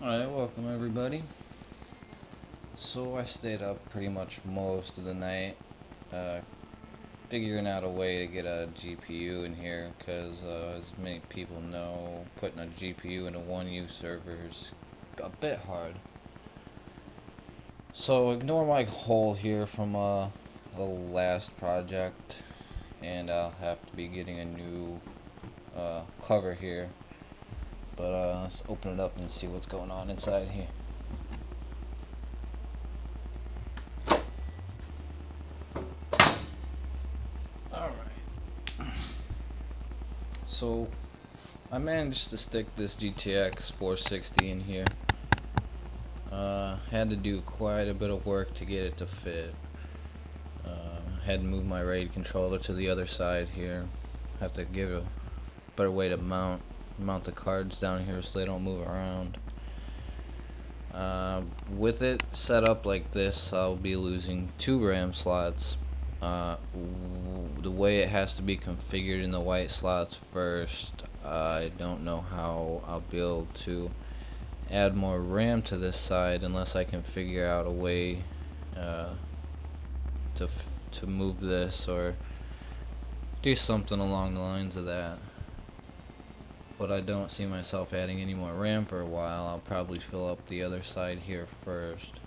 Alright, welcome everybody. So I stayed up pretty much most of the night figuring out a way to get a GPU in here because as many people know, putting a GPU in a 1U server is a bit hard. So ignore my hole here from the last project, and I'll have to be getting a new cover here. But let's open it up and see what's going on inside here. So I managed to stick this GTX 460 in here. Had to do quite a bit of work to get it to fit. Had to move my RAID controller to the other side here. Have to give it a better way to mount the cards down here so they don't move around. With it set up like this, I'll be losing 2 RAM slots. The way it has to be configured in the white slots first, I don't know how I'll be able to add more RAM to this side unless I can figure out a way to move this or do something along the lines of that. But I don't see myself adding any more RAM for a while. I'll probably fill up the other side here first.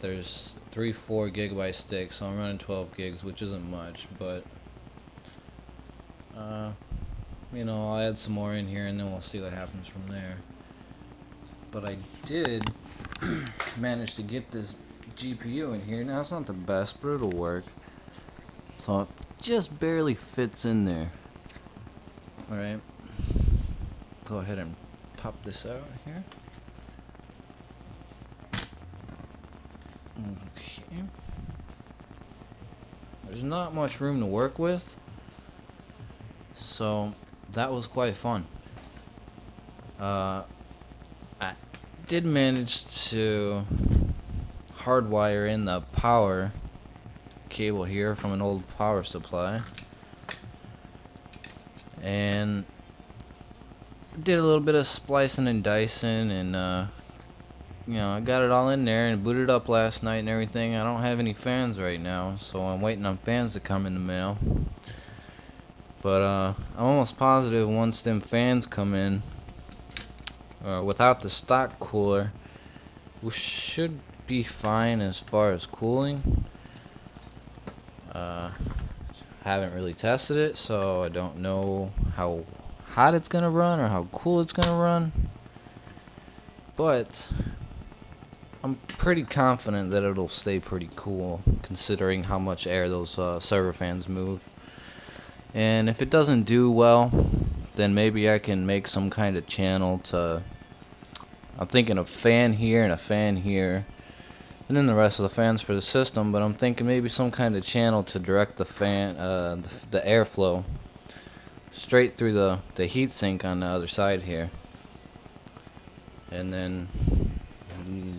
There's 4 gigabyte sticks, so I'm running 12 gigs, which isn't much, but you know, I'll add some more in here and then we'll see what happens from there. But I did manage to get this GPU in here. Now it's not the best, but it'll work. So it just barely fits in there. Alright, go ahead and pop this out here. Okay. There's not much room to work with, so that was quite fun. I did manage to hardwire in the power cable here from an old power supply, and did a little bit of splicing and dicing, and you know, I got it all in there and booted up last night and everything. I don't have any fans right now, so I'm waiting on fans to come in the mail. But I'm almost positive once them fans come in, without the stock cooler, we should be fine as far as cooling. Haven't really tested it, so I don't know how hot it's gonna run or how cool it's gonna run. But I'm pretty confident that it'll stay pretty cool, considering how much air those server fans move. And if it doesn't do well, then maybe I can make some kind of channel to... I'm thinking a fan here and a fan here, and then the rest of the fans for the system. But I'm thinking maybe some kind of channel to direct the fan, the airflow straight through the heatsink on the other side here, and then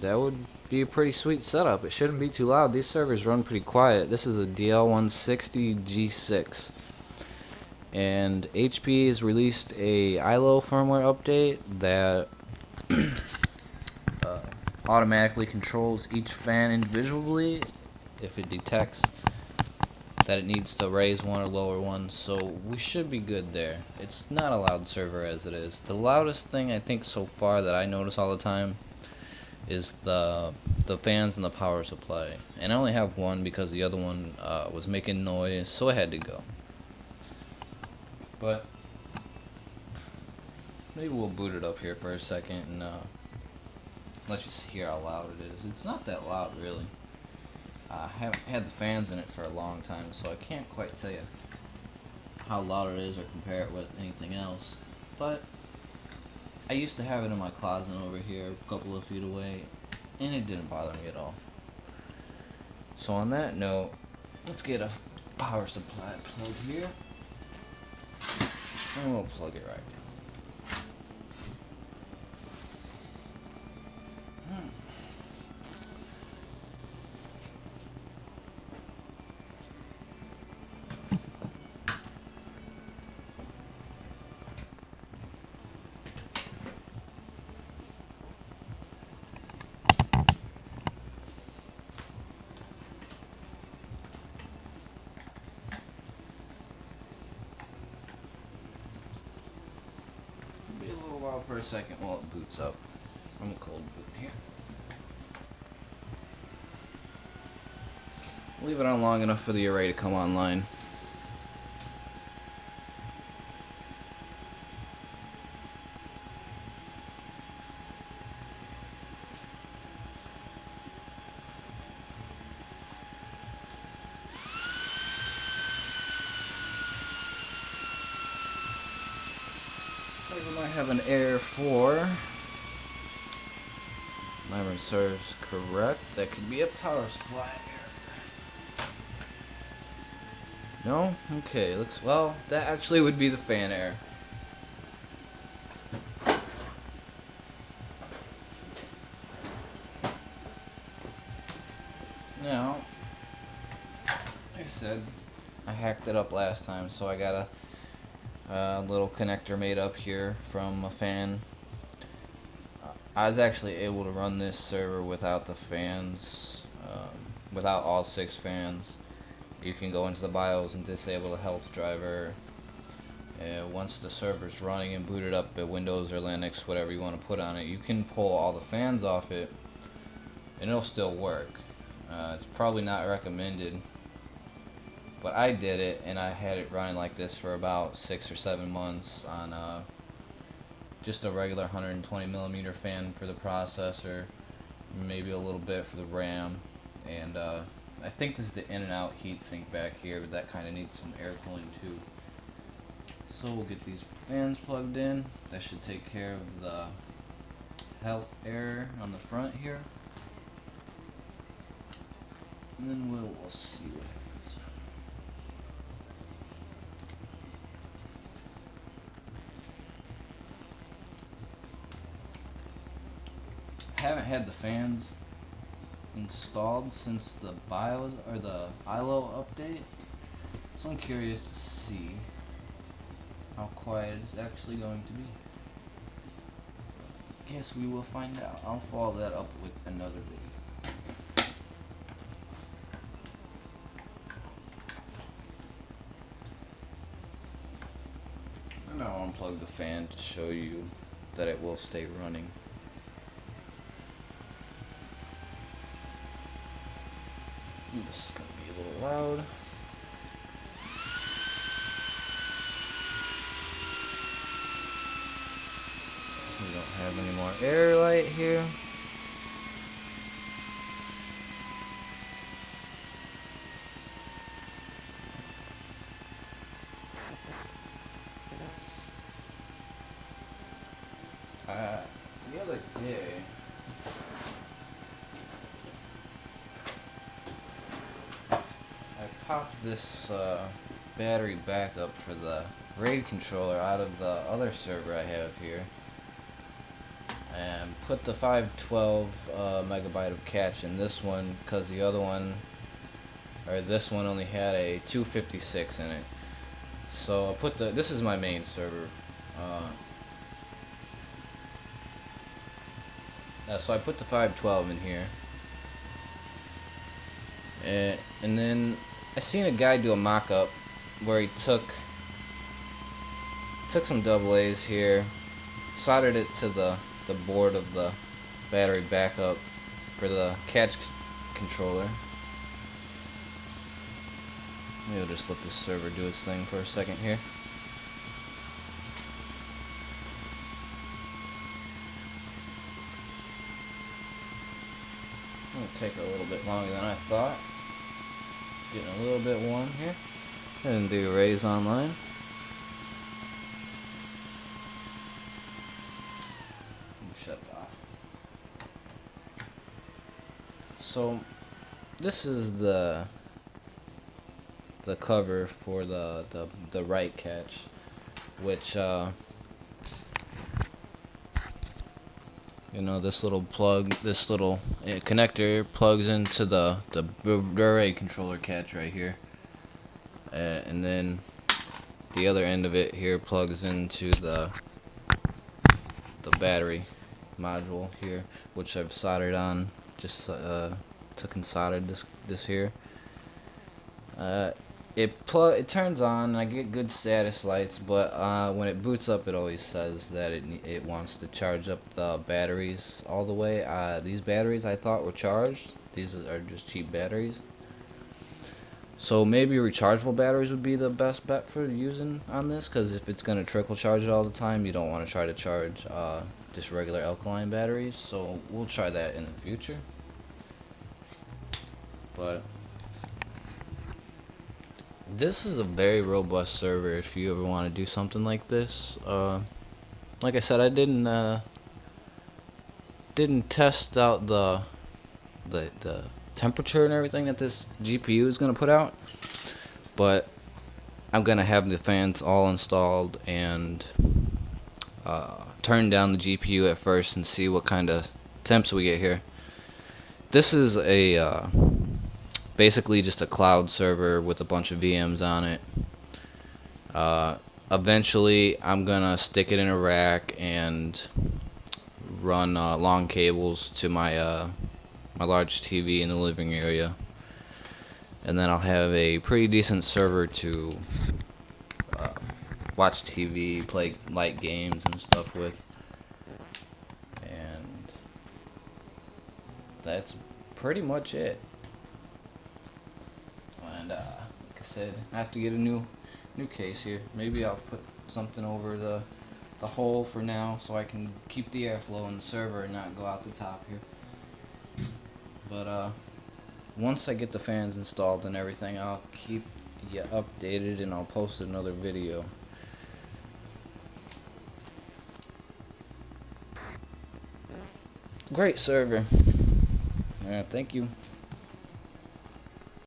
that would be a pretty sweet setup. It shouldn't be too loud. These servers run pretty quiet. This is a dl160 G6, and HP has released a ILO firmware update that automatically controls each fan individually if it detects that it needs to raise one or lower one, so we should be good there. It's not a loud server as it is. The loudest thing I think so far that I notice all the time is the fans and the power supply, and I only have one because the other one was making noise, so I had to go. But maybe we'll boot it up here for a second and let you hear how loud it is. It's not that loud really. I haven't had the fans in it for a long time, so I can't quite tell you how loud it is or compare it with anything else. But I used to have it in my closet over here, a couple of feet away, and it didn't bother me at all. So on that note, let's get a power supply plug here, and we'll plug it right in. out for a second while it boots up. I'm a cold boot here. Leave it on long enough for the array to come online. We might have an error for, my memory serves correct, that could be a power supply error. No? Okay, looks, well, that actually would be the fan error. Now, like I said, I hacked it up last time, so I got a little connector made up here from a fan. I was actually able to run this server without the fans, without all 6 fans. You can go into the BIOS and disable the health driver. Once the server's running and booted up at Windows or Linux, whatever you want to put on it, you can pull all the fans off it and it'll still work. It's probably not recommended, but I did it and I had it running like this for about 6 or 7 months on just a regular 120mm fan for the processor, maybe a little bit for the RAM, and I think this is the in and out heatsink back here, but that kind of needs some air cooling too. So we'll get these fans plugged in. That should take care of the health error on the front here, and then we'll see what happens. I haven't had the fans installed since the BIOS or the ILO update, so I'm curious to see how quiet it's actually going to be. Guess we will find out. I'll follow that up with another video. And I'll unplug the fan to show you that it will stay running. This is going to be a little loud. We don't have any more air light here. The other day, I popped this battery backup for the RAID controller out of the other server I have here, and put the 512 megabyte of cache in this one because the other one, or this one, only had a 256 in it. So I put this is my main server. So I put the 512 in here, and then I seen a guy do a mock-up where he took some AA's here, soldered it to the board of the battery backup for the cache controller. Maybe I'll just let this server do its thing for a second here. It'll take a little bit longer than I thought. Getting a little bit warm here. And do arrays online. Shut it off. So this is the cover for the right cache, which you know, this little plug, this little connector plugs into the array controller cache right here, and then the other end of it here plugs into the battery module here, which I've soldered on. Just took and soldered this here. it turns on, and I get good status lights, but when it boots up, it always says that it wants to charge up the batteries all the way. These batteries I thought were charged. These are just cheap batteries. So maybe rechargeable batteries would be the best bet for using on this, because if it's going to trickle charge it all the time, you don't want to try to charge just regular alkaline batteries. So we'll try that in the future. But this is a very robust server if you ever want to do something like this. Like I said, I didn't test out the temperature and everything that this GPU is gonna put out, but I'm gonna have the fans all installed and turn down the GPU at first and see what kind of temps we get here. This is a basically just a cloud server with a bunch of VMs on it. Eventually I'm gonna stick it in a rack and run long cables to my my large TV in the living area, and then I'll have a pretty decent server to watch TV, play light games and stuff with, and that's pretty much it. And like I said, I have to get a new case here. Maybe I'll put something over the hole for now so I can keep the airflow in the server and not go out the top here. But once I get the fans installed and everything, I'll keep you updated and I'll post another video. Great server. Thank you.